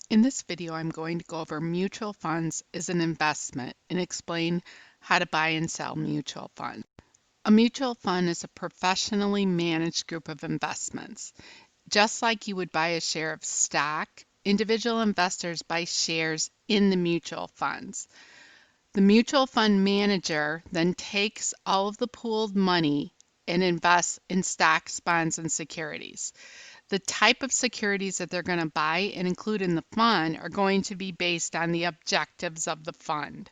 In this video, I'm going to go over mutual funds as an investment and explain how to buy and sell mutual funds. A mutual fund is a professionally managed group of investments. Just like you would buy a share of stock, individual investors buy shares in the mutual funds. The mutual fund manager then takes all of the pooled money and invests in stocks, bonds, and securities. The type of securities that they're going to buy and include in the fund are going to be based on the objectives of the fund.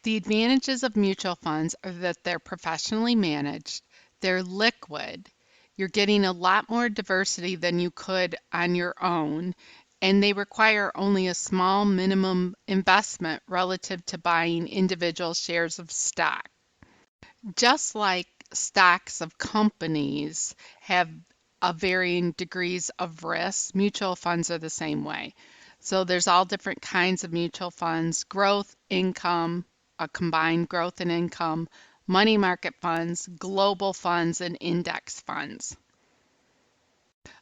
The advantages of mutual funds are that they're professionally managed, they're liquid, you're getting a lot more diversity than you could on your own, and they require only a small minimum investment relative to buying individual shares of stock. Just like stocks of companies have varying degrees of risk, mutual funds are the same way. So there's all different kinds of mutual funds: growth, income, a combined growth and income, money market funds, global funds, and index funds.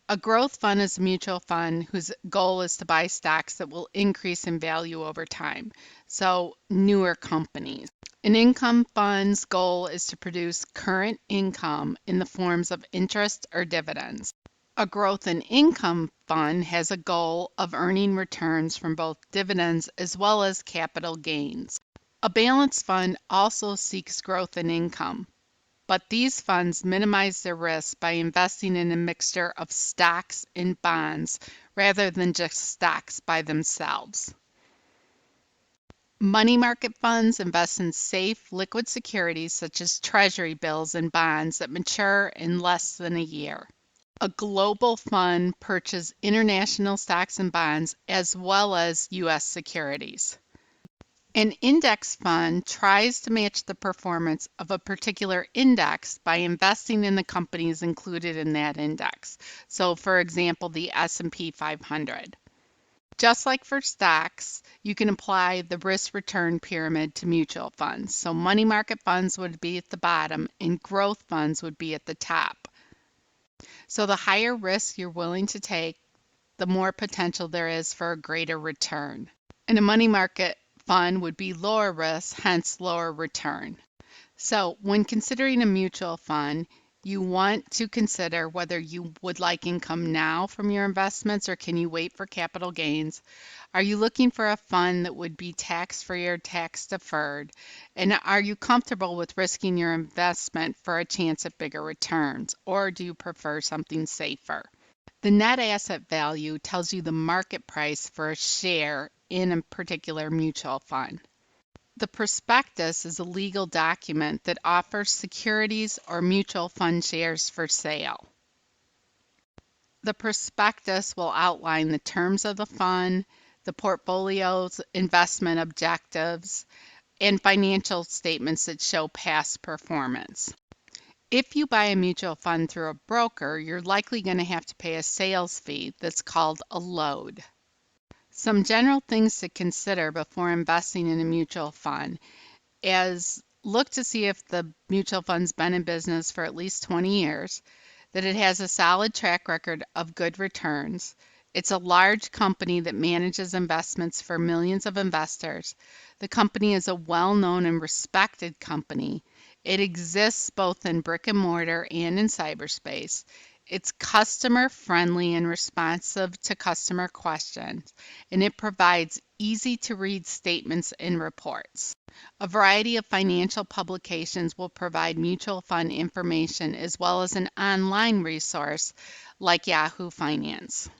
A growth fund is a mutual fund whose goal is to buy stocks that will increase in value over time, so newer companies. An income fund's goal is to produce current income in the forms of interest or dividends. A growth and income fund has a goal of earning returns from both dividends as well as capital gains. A balanced fund also seeks growth and income, but these funds minimize their risk by investing in a mixture of stocks and bonds rather than just stocks by themselves. Money market funds invest in safe, liquid securities such as treasury bills and bonds that mature in less than a year. A global fund purchases international stocks and bonds as well as U.S. securities. An index fund tries to match the performance of a particular index by investing in the companies included in that index. So, for example, the S&P 500. Just like for stocks, you can apply the risk-return pyramid to mutual funds. So money market funds would be at the bottom and growth funds would be at the top. So the higher risk you're willing to take, the more potential there is for a greater return. And a money market fund would be lower risk, hence lower return. So when considering a mutual fund, you want to consider whether you would like income now from your investments or can you wait for capital gains. Are you looking for a fund that would be tax-free or tax-deferred? And are you comfortable with risking your investment for a chance at bigger returns? Or do you prefer something safer? The net asset value tells you the market price for a share in a particular mutual fund. The prospectus is a legal document that offers securities or mutual fund shares for sale. The prospectus will outline the terms of the fund, the portfolio's investment objectives, and financial statements that show past performance. If you buy a mutual fund through a broker, you're likely going to have to pay a sales fee that's called a load. Some general things to consider before investing in a mutual fund is look to see if the mutual fund's been in business for at least 20 years, that it has a solid track record of good returns. It's a large company that manages investments for millions of investors. The company is a well-known and respected company. It exists both in brick and mortar and in cyberspace. It's customer friendly and responsive to customer questions, and it provides easy to read statements and reports. A variety of financial publications will provide mutual fund information as well as an online resource like Yahoo Finance.